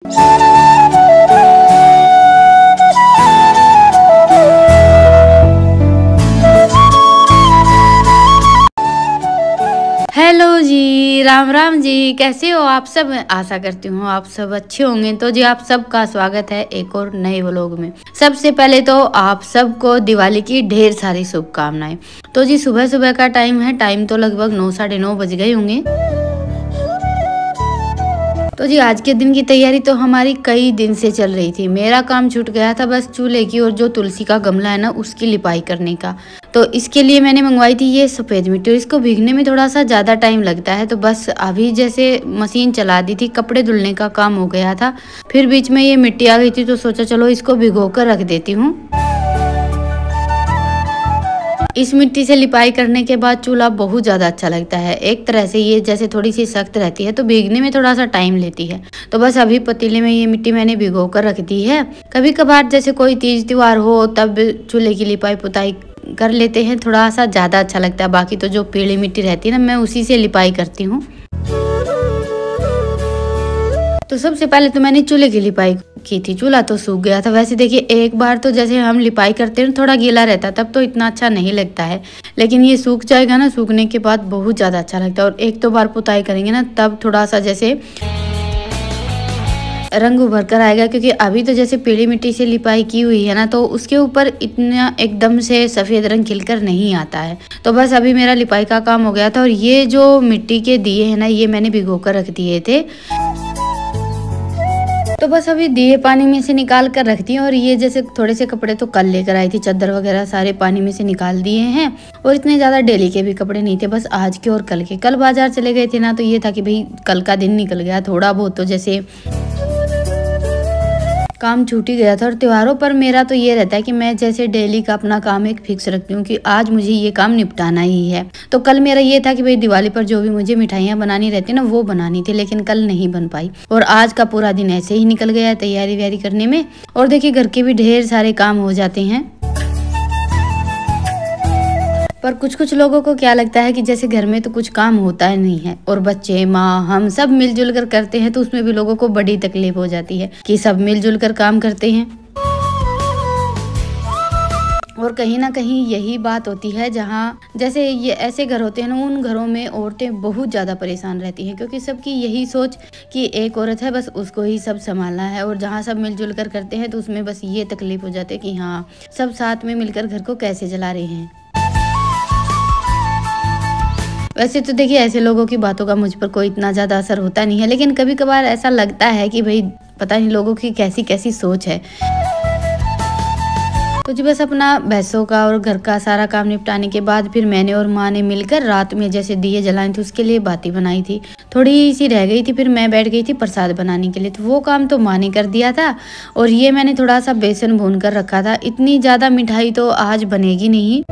Hello जी, राम राम जी। कैसे हो आप सब? आशा करती हूँ आप सब अच्छे होंगे। तो जी आप सबका स्वागत है एक और नए व्लॉग में। सबसे पहले तो आप सबको दिवाली की ढेर सारी शुभकामनाएं। तो जी सुबह सुबह का टाइम है, टाइम तो लगभग 9 साढ़े 9 बज गए होंगे। तो जी आज के दिन की तैयारी तो हमारी कई दिन से चल रही थी। मेरा काम छूट गया था बस चूल्हे की और जो तुलसी का गमला है ना उसकी लिपाई करने का। तो इसके लिए मैंने मंगवाई थी ये सफ़ेद मिट्टी। इसको भीगने में थोड़ा सा ज़्यादा टाइम लगता है, तो बस अभी जैसे मशीन चला दी थी, कपड़े धुलने का काम हो गया था, फिर बीच में ये मिट्टी आ गई थी तो सोचा चलो इसको भिगो कर रख देती हूँ। इस मिट्टी से लिपाई करने के बाद चूल्हा बहुत ज़्यादा अच्छा लगता है। एक तरह से ये जैसे थोड़ी सी सख्त रहती है तो भीगने में थोड़ा सा टाइम लेती है। तो बस अभी पतीले में ये मिट्टी मैंने भिगो कर रख दी है। कभी कभार जैसे कोई तीज त्योहार हो तब चूल्हे की लिपाई पुताई कर लेते हैं, थोड़ा सा ज़्यादा अच्छा लगता है। बाकी तो जो पीली मिट्टी रहती है ना मैं उसी से लिपाई करती हूँ। तो सबसे पहले तो मैंने चूल्हे की लिपाई की थी। चूल्हा तो सूख गया था। वैसे देखिए एक बार तो जैसे हम लिपाई करते हैं थोड़ा गीला रहता है तब तो इतना अच्छा नहीं लगता है, लेकिन ये सूख जाएगा ना, सूखने के बाद बहुत ज़्यादा अच्छा लगता है। और एक दो बार पुताई करेंगे ना तब थोड़ा सा जैसे रंग उभर कर आएगा, क्योंकि अभी तो जैसे पीली मिट्टी से लिपाई की हुई है ना तो उसके ऊपर इतना एकदम से सफ़ेद रंग खिलकर नहीं आता है। तो बस अभी मेरा लिपाई का काम हो गया था। और ये जो मिट्टी के दिए हैं ना ये मैंने भिगो कर रख दिए थे। तो बस अभी दिए पानी में से निकाल कर रख दिए। और ये जैसे थोड़े से कपड़े तो कल लेकर आई थी, चादर वगैरह सारे पानी में से निकाल दिए हैं। और इतने ज़्यादा डेली के भी कपड़े नहीं थे, बस आज के और कल के। कल बाजार चले गए थे ना तो ये था कि भाई कल का दिन निकल गया, थोड़ा बहुत तो जैसे काम छूट ही गया था। और त्योहारों पर मेरा तो ये रहता है कि मैं जैसे डेली का अपना काम एक फिक्स रखती हूँ कि आज मुझे ये काम निपटाना ही है। तो कल मेरा ये था कि भाई दिवाली पर जो भी मुझे मिठाइयाँ बनानी रहती ना वो बनानी थी, लेकिन कल नहीं बन पाई। और आज का पूरा दिन ऐसे ही निकल गया है तैयारी व्यारी करने में। और देखिए घर के भी ढेर सारे काम हो जाते हैं। पर कुछ कुछ लोगों को क्या लगता है कि जैसे घर में तो कुछ काम होता ही नहीं है और बच्चे माँ हम सब मिलजुल कर करते हैं, तो उसमें भी लोगों को बड़ी तकलीफ हो जाती है कि सब मिलजुल कर काम करते हैं। और कहीं ना कहीं यही बात होती है जहाँ जैसे ये ऐसे घर होते हैं ना उन घरों में औरतें बहुत ज़्यादा परेशान रहती हैं, क्योंकि सबकी यही सोच कि एक औरत है बस उसको ही सब संभालना है। और जहाँ सब मिलजुल कर करते हैं तो उसमें बस ये तकलीफ हो जाती है कि हाँ सब साथ में मिलकर घर को कैसे चला रहे हैं। वैसे तो देखिए ऐसे लोगों की बातों का मुझ पर कोई इतना ज़्यादा असर होता नहीं है, लेकिन कभी कभार ऐसा लगता है कि भाई पता नहीं लोगों की कैसी कैसी सोच है। तो जी बस अपना भैंसों का और घर का सारा काम निपटाने के बाद फिर मैंने और माँ ने मिलकर रात में जैसे दिए जलाए थे उसके लिए बाती बनाई थी। थोड़ी सी रह गई थी, फिर मैं बैठ गई थी प्रसाद बनाने के लिए, तो वो काम तो माँ ने कर दिया था। और ये मैंने थोड़ा सा बेसन भून कर रखा था। इतनी ज़्यादा मिठाई तो आज बनेगी नहीं,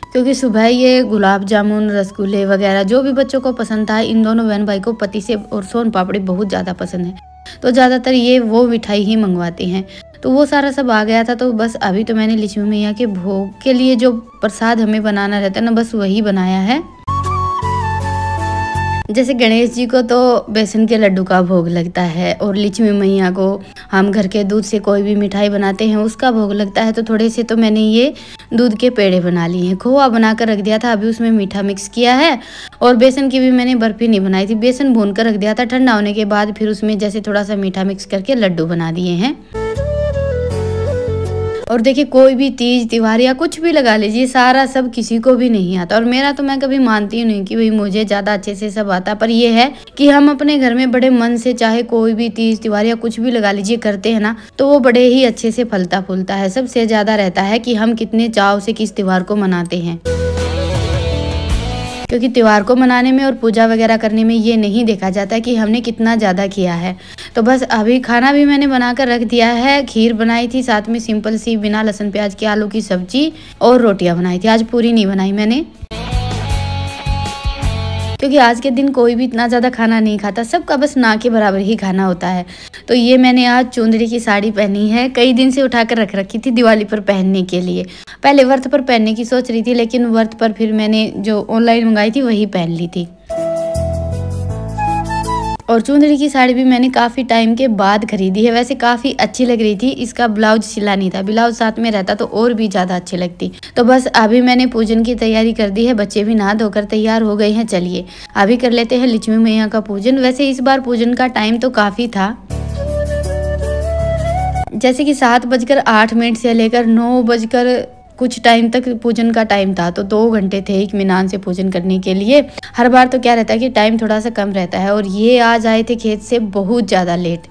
क्योंकि सुबह ये गुलाब जामुन रसगुल्ले वगैरह जो भी बच्चों को पसंद था, इन दोनों बहन भाई को पतीसे और सोन पापड़ी बहुत ज़्यादा पसंद है, तो ज़्यादातर ये वो मिठाई ही मंगवाते हैं। तो वो सारा सब आ गया था। तो बस अभी तो मैंने लक्ष्मी मैया के भोग के लिए जो प्रसाद हमें बनाना रहता है ना बस वही बनाया है। जैसे गणेश जी को तो बेसन के लड्डू का भोग लगता है और लक्ष्मी मैया को हम घर के दूध से कोई भी मिठाई बनाते हैं उसका भोग लगता है। तो थोड़े से तो मैंने ये दूध के पेड़े बना लिए हैं, खोआ बनाकर रख दिया था, अभी उसमें मीठा मिक्स किया है। और बेसन की भी मैंने बर्फी नहीं बनाई थी, बेसन भून कर रख दिया था, ठंडा होने के बाद फिर उसमें जैसे थोड़ा सा मीठा मिक्स करके लड्डू बना दिए हैं। और देखिए कोई भी तीज त्योहार या कुछ भी लगा लीजिए सारा सब किसी को भी नहीं आता। और मेरा तो मैं कभी मानती ही नहीं कि भाई मुझे ज़्यादा अच्छे से सब आता, पर ये है कि हम अपने घर में बड़े मन से चाहे कोई भी तीज त्योहार या कुछ भी लगा लीजिए करते हैं ना तो वो बड़े ही अच्छे से फलता फूलता है। सबसे ज़्यादा रहता है कि हम कितने चाव से किस त्योहार को मनाते हैं, क्योंकि त्योहार को मनाने में और पूजा वगैरह करने में ये नहीं देखा जाता है कि हमने कितना ज़्यादा किया है। तो बस अभी खाना भी मैंने बनाकर रख दिया है। खीर बनाई थी, साथ में सिंपल सी बिना लहसुन प्याज की आलू की सब्जी और रोटियां बनाई थी। आज पूरी नहीं बनाई मैंने, क्योंकि आज के दिन कोई भी इतना ज़्यादा खाना नहीं खाता, सबका बस ना के बराबर ही खाना होता है। तो ये मैंने आज चुंदड़ी की साड़ी पहनी है, कई दिन से उठाकर रख रखी थी दिवाली पर पहनने के लिए। पहले व्रत पर पहनने की सोच रही थी, लेकिन व्रत पर फिर मैंने जो ऑनलाइन मंगाई थी वही पहन ली थी। और चुंदड़ी की साड़ी भी मैंने काफ़ी टाइम के बाद खरीदी है। वैसे काफ़ी अच्छी लग रही थी, इसका ब्लाउज सिला नहीं था, ब्लाउज साथ में रहता तो और भी ज़्यादा अच्छी लगती। तो बस अभी मैंने पूजन की तैयारी कर दी है, बच्चे भी नहा धोकर तैयार हो गए हैं। चलिए अभी कर लेते हैं लक्ष्मी मैया का पूजन। वैसे इस बार पूजन का टाइम तो काफ़ी था, जैसे कि 7:08 से लेकर 9 कुछ टाइम तक पूजन का टाइम था। तो 2 घंटे थे इत्मीनान से पूजन करने के लिए। हर बार तो क्या रहता है कि टाइम थोड़ा सा कम रहता है, और ये आज आए थे खेत से बहुत ज़्यादा लेट।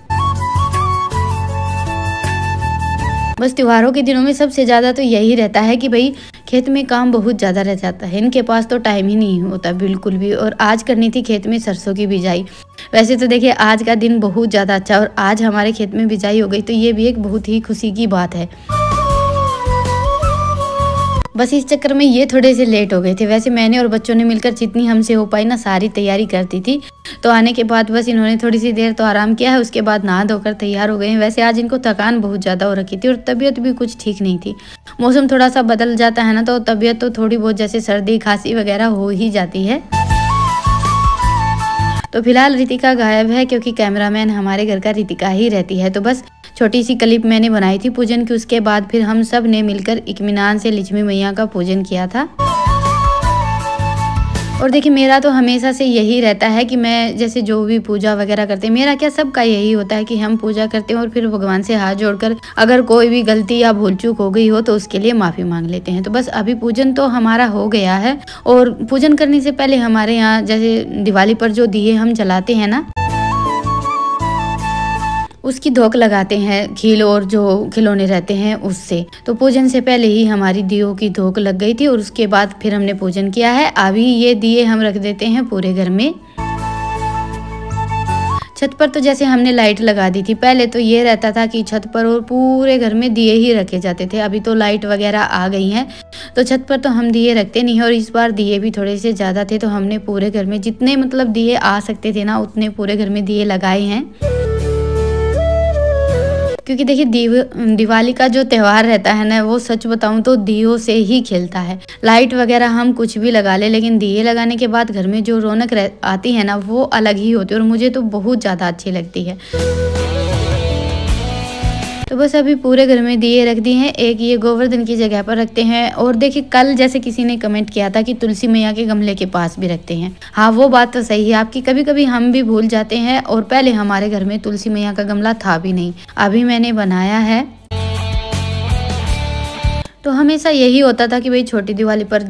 बस त्योहारों के दिनों में सबसे ज़्यादा तो यही रहता है कि भाई खेत में काम बहुत ज़्यादा रह जाता है, इनके पास तो टाइम ही नहीं होता बिल्कुल भी। और आज करनी थी खेत में सरसों की बिजाई। वैसे तो देखिए आज का दिन बहुत ज़्यादा अच्छा, और आज हमारे खेत में बिजाई हो गई, तो ये भी एक बहुत ही खुशी की बात है। बस इस चक्कर में ये थोड़े से लेट हो गए थे। वैसे मैंने और बच्चों ने मिलकर जितनी हमसे हो पाई ना सारी तैयारी करती थी। तो आने के बाद बस इन्होंने थोड़ी सी देर तो आराम किया है, उसके बाद नहा धोकर तैयार हो गए हैं। वैसे आज इनको थकान बहुत ज़्यादा हो रखी थी, और तबीयत भी कुछ ठीक नहीं थी। मौसम थोड़ा सा बदल जाता है ना, तो तबीयत तो थोड़ी बहुत जैसे सर्दी खांसी वगैरह हो ही जाती है। तो फिलहाल रितिका गायब है, क्योंकि कैमरामैन हमारे घर का रितिका ही रहती है। तो बस छोटी सी क्लिप मैंने बनाई थी पूजन की, उसके बाद फिर हम सब ने मिलकर इत्मीनान से लक्ष्मी मैया का पूजन किया था। और देखिए मेरा तो हमेशा से यही रहता है कि मैं जैसे जो भी पूजा वगैरह करते हैं, मेरा क्या सबका यही होता है कि हम पूजा करते हैं और फिर भगवान से हाथ जोड़कर अगर कोई भी गलती या भूल चूक हो गई हो तो उसके लिए माफ़ी मांग लेते हैं। तो बस अभी पूजन तो हमारा हो गया है, और पूजन करने से पहले हमारे यहाँ जैसे दिवाली पर जो दिए हम जलाते हैं ना, उसकी धोक लगाते हैं खील और जो खिलौने रहते हैं उससे। तो पूजन से पहले ही हमारी दियों की धोक लग गई थी, और उसके बाद फिर हमने पूजन किया है। अभी ये दिए हम रख देते हैं पूरे घर में। छत पर तो जैसे हमने लाइट लगा दी थी, पहले तो ये रहता था कि छत पर और पूरे घर में दिए ही रखे जाते थे। अभी तो लाइट वगैरह आ गई हैं, तो छत पर तो हम दिए रखते नहीं हैं। और इस बार दिए भी थोड़े से ज़्यादा थे, तो हमने पूरे घर में जितने मतलब दिए आ सकते थे ना, उतने पूरे घर में दिए लगाए हैं। क्योंकि देखिए दिवाली का जो त्यौहार रहता है ना, वो सच बताऊं तो दियों से ही खिलता है। लाइट वगैरह हम कुछ भी लगा ले, लेकिन दिए लगाने के बाद घर में जो रौनक आती है ना, वो अलग ही होती है, और मुझे तो बहुत ज़्यादा अच्छी लगती है। तो बस अभी पूरे घर में दिए रख दिए हैं, एक ये गोवर्धन की जगह पर रखते हैं। और देखिए कल जैसे किसी ने कमेंट किया था कि तुलसी मैया के गमले के पास भी रखते हैं। हाँ वो बात तो सही है आपकी, कभी कभी हम भी भूल जाते हैं। और पहले हमारे घर में तुलसी मैया का गमला था भी नहीं, अभी मैंने बनाया है। तो हमेशा यही होता था कि भाई छोटी दिवाली पर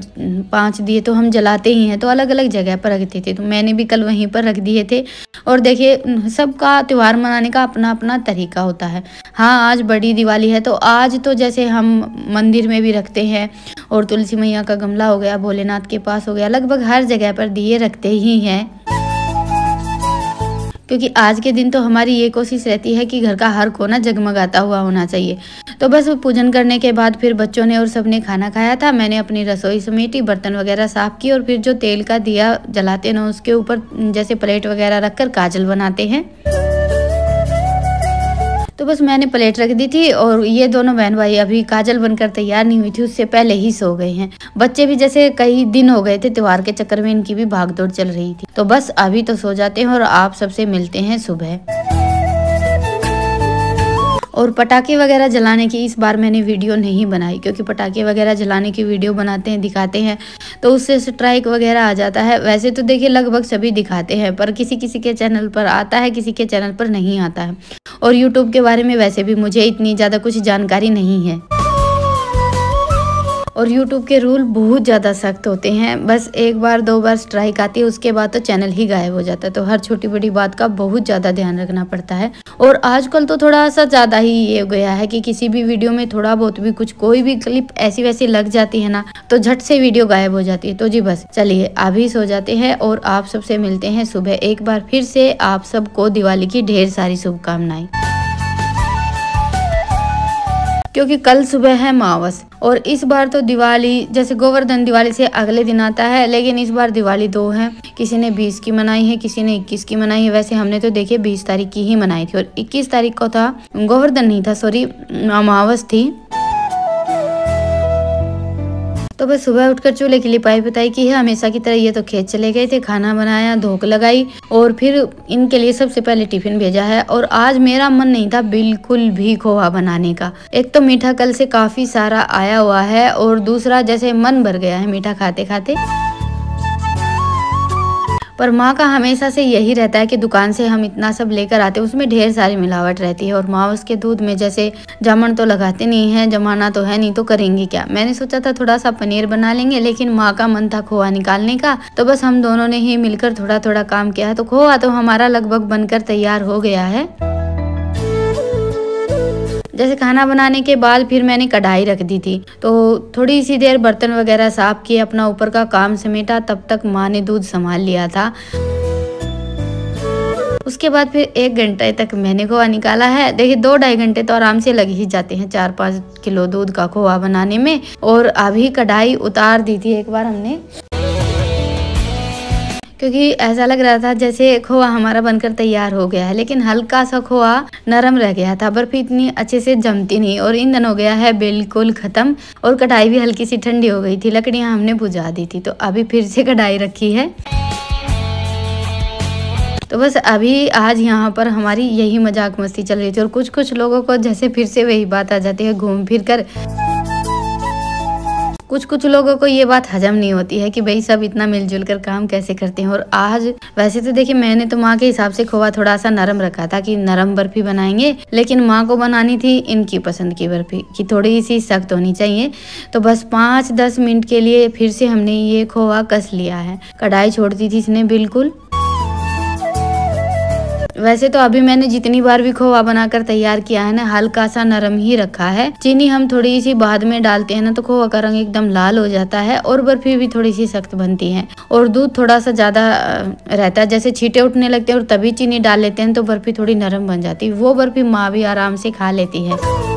5 दिए तो हम जलाते ही हैं, तो अलग अलग जगह पर रखते थे। तो मैंने भी कल वहीं पर रख दिए थे। और देखिए सबका त्यौहार मनाने का अपना अपना तरीका होता है। हाँ आज बड़ी दिवाली है, तो आज तो जैसे हम मंदिर में भी रखते हैं, और तुलसी मैया का गमला हो गया, भोलेनाथ के पास हो गया, लगभग हर जगह पर दिए रखते ही हैं। क्योंकि आज के दिन तो हमारी ये कोशिश रहती है कि घर का हर कोना जगमगाता हुआ होना चाहिए। तो बस पूजन करने के बाद फिर बच्चों ने और सबने खाना खाया था। मैंने अपनी रसोई समेटी, बर्तन वगैरह साफ की, और फिर जो तेल का दिया जलाते ना, उसके ऊपर जैसे प्लेट वगैरह रखकर काजल बनाते हैं। तो बस मैंने प्लेट रख दी थी, और ये दोनों बहन भाई अभी काजल बनकर तैयार नहीं हुई थी, उससे पहले ही सो गए हैं। बच्चे भी जैसे कई दिन हो गए थे त्योहार के चक्कर में, इनकी भी भागदौड़ चल रही थी। तो बस अभी तो सो जाते हैं, और आप सबसे मिलते हैं सुबह। और पटाखे वगैरह जलाने की इस बार मैंने वीडियो नहीं बनाई, क्योंकि पटाखे वगैरह जलाने की वीडियो बनाते हैं, दिखाते हैं, तो उससे स्ट्राइक वगैरह आ जाता है। वैसे तो देखिए लगभग सभी दिखाते हैं, पर किसी किसी के चैनल पर आता है, किसी के चैनल पर नहीं आता है। और यूट्यूब के बारे में वैसे भी मुझे इतनी ज़्यादा कुछ जानकारी नहीं है, और YouTube के रूल बहुत ज़्यादा सख्त होते हैं। बस 1 बार 2 बार स्ट्राइक आती है, उसके बाद तो चैनल ही गायब हो जाता है। तो हर छोटी बड़ी बात का बहुत ज़्यादा ध्यान रखना पड़ता है। और आजकल तो थोड़ा सा ज़्यादा ही ये हो गया है कि किसी भी वीडियो में थोड़ा बहुत भी कुछ कोई भी क्लिप ऐसी वैसी लग जाती है ना, तो झट से वीडियो गायब हो जाती है। तो जी बस चलिए अभी सो जाते हैं, और आप सबसे मिलते हैं सुबह। एक बार फिर से आप सबको दिवाली की ढेर सारी शुभकामनाएं, क्योंकि कल सुबह है मावस। और इस बार तो दिवाली जैसे गोवर्धन दिवाली से अगले दिन आता है, लेकिन इस बार दिवाली 2 है। किसी ने 20 की मनाई है, किसी ने 21 की मनाई है। वैसे हमने तो देखिए 20 तारीख की ही मनाई थी, और 21 तारीख को था गोवर्धन नहीं था, सॉरी अमावस थी। तो बस सुबह उठकर चूल्हे की लिपाई पुताई की है हमेशा की तरह। ये तो खेत चले गए थे, खाना बनाया, धोख लगाई और फिर इनके लिए सबसे पहले टिफिन भेजा है। और आज मेरा मन नहीं था बिल्कुल भी खोआ बनाने का। एक तो मीठा कल से काफी सारा आया हुआ है और दूसरा जैसे मन भर गया है मीठा खाते खाते। पर माँ का हमेशा से यही रहता है कि दुकान से हम इतना सब लेकर आते हैं उसमें ढेर सारी मिलावट रहती है और माँ उसके दूध में जैसे जामन तो लगाते नहीं है, जमाना तो है नहीं, तो करेंगे क्या। मैंने सोचा था थोड़ा सा पनीर बना लेंगे, लेकिन माँ का मन था खोआ निकालने का, तो बस हम दोनों ने ही मिलकर थोड़ा थोड़ा काम किया है। तो खोआ तो हमारा लगभग बनकर तैयार हो गया है। जैसे खाना बनाने के बाद फिर मैंने कढ़ाई रख दी थी, तो थोड़ी सी देर बर्तन वगैरह साफ किए, अपना ऊपर का काम समेटा, तब तक माँ ने दूध संभाल लिया था। उसके बाद फिर 1 घंटे तक मैंने खोआ निकाला है। देखिए 2-2.5 घंटे तो आराम से लग ही जाते हैं 4-5 किलो दूध का खोआ बनाने में। और अभी कढ़ाई उतार दी थी एक बार हमने, क्योंकि ऐसा लग रहा था जैसे खोआ हमारा बनकर तैयार हो गया है, लेकिन हल्का सा खोआ नरम रह गया था। बर्फी इतनी अच्छे से जमती नहीं और ईंधन हो गया है बिल्कुल खत्म और कढ़ाई भी हल्की सी ठंडी हो गई थी। लकड़ियां हमने बुझा दी थी, तो अभी फिर से कढ़ाई रखी है। तो बस अभी आज यहाँ पर हमारी यही मजाक मस्ती चल रही थी और कुछ कुछ लोगों को जैसे फिर से वही बात आ जाती है घूम फिर कर। कुछ कुछ लोगों को ये बात हजम नहीं होती है कि भाई सब इतना मिलजुल कर काम कैसे करते हैं। और आज वैसे तो देखिए मैंने तो माँ के हिसाब से खोआ थोड़ा सा नरम रखा था कि नरम बर्फी बनाएंगे, लेकिन माँ को बनानी थी इनकी पसंद की बर्फी कि थोड़ी सी सख्त होनी चाहिए। तो बस 5-10 मिनट के लिए फिर से हमने ये खोआ कस लिया है। कढ़ाई छोड़ दी थी इसने बिल्कुल। वैसे तो अभी मैंने जितनी बार भी खोआ बनाकर तैयार किया है ना, हल्का सा नरम ही रखा है। चीनी हम थोड़ी सी बाद में डालते हैं ना, तो खोआ का रंग एकदम लाल हो जाता है और बर्फी भी थोड़ी सी सख्त बनती है। और दूध थोड़ा सा ज्यादा रहता है, जैसे छींटे उठने लगते हैं और तभी चीनी डाल लेते हैं तो बर्फी थोड़ी नरम बन जाती है। वो बर्फी माँ भी आराम से खा लेती है।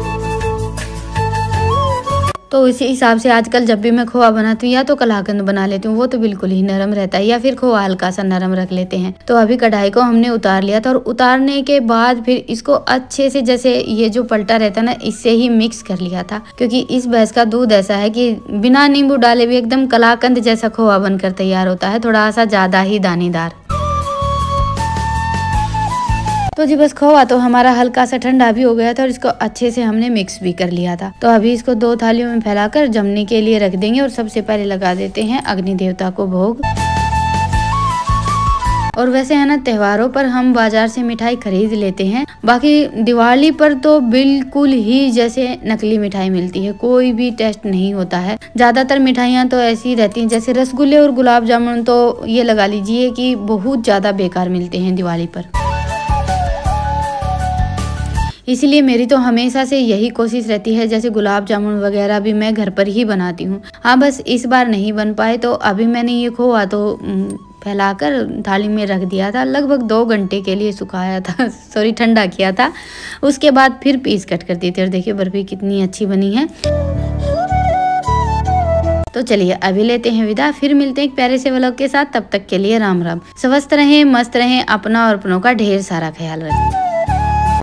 तो इसी हिसाब से आजकल जब भी मैं खोआ बनाती हूँ या तो कलाकंद बना लेती हूँ, वो तो बिल्कुल ही नरम रहता है, या फिर खोआ हल्का सा नरम रख लेते हैं। तो अभी कढ़ाई को हमने उतार लिया था और उतारने के बाद फिर इसको अच्छे से जैसे ये जो पलटा रहता है ना, इससे ही मिक्स कर लिया था। क्योंकि इस भैंस का दूध ऐसा है कि बिना नींबू डाले भी एकदम कलाकंद जैसा खोआ बनकर तैयार होता है, थोड़ा सा ज्यादा ही दानेदार। तो जी बस खोआ तो हमारा हल्का सा ठंडा भी हो गया था और इसको अच्छे से हमने मिक्स भी कर लिया था। तो अभी इसको 2 थालियों में फैलाकर जमने के लिए रख देंगे और सबसे पहले लगा देते हैं अग्नि देवता को भोग। और वैसे है ना, त्योहारों पर हम बाजार से मिठाई खरीद लेते हैं, बाकी दिवाली पर तो बिल्कुल ही जैसे नकली मिठाई मिलती है, कोई भी टेस्ट नहीं होता है। ज्यादातर मिठाइयाँ तो ऐसी रहती हैं, जैसे रसगुल्ले और गुलाब जामुन तो ये लगा लीजिए कि बहुत ज्यादा बेकार मिलते हैं दिवाली पर। इसलिए मेरी तो हमेशा से यही कोशिश रहती है, जैसे गुलाब जामुन वगैरह भी मैं घर पर ही बनाती हूँ। हाँ बस इस बार नहीं बन पाए, तो अभी मैंने ये खोआ तो फैलाकर थाली में रख दिया था। लगभग 2 घंटे के लिए सुखाया था, सॉरी ठंडा किया था। उसके बाद फिर पीस कट कर दी थी और देखिए बर्फी कितनी अच्छी बनी है। तो चलिए अभी लेते हैं विदा, फिर मिलते हैं एक प्यारे से व्लॉग के साथ। तब तक के लिए राम राम। स्वस्थ रहें, मस्त रहें, अपना और अपनों का ढेर सारा ख्याल रखें।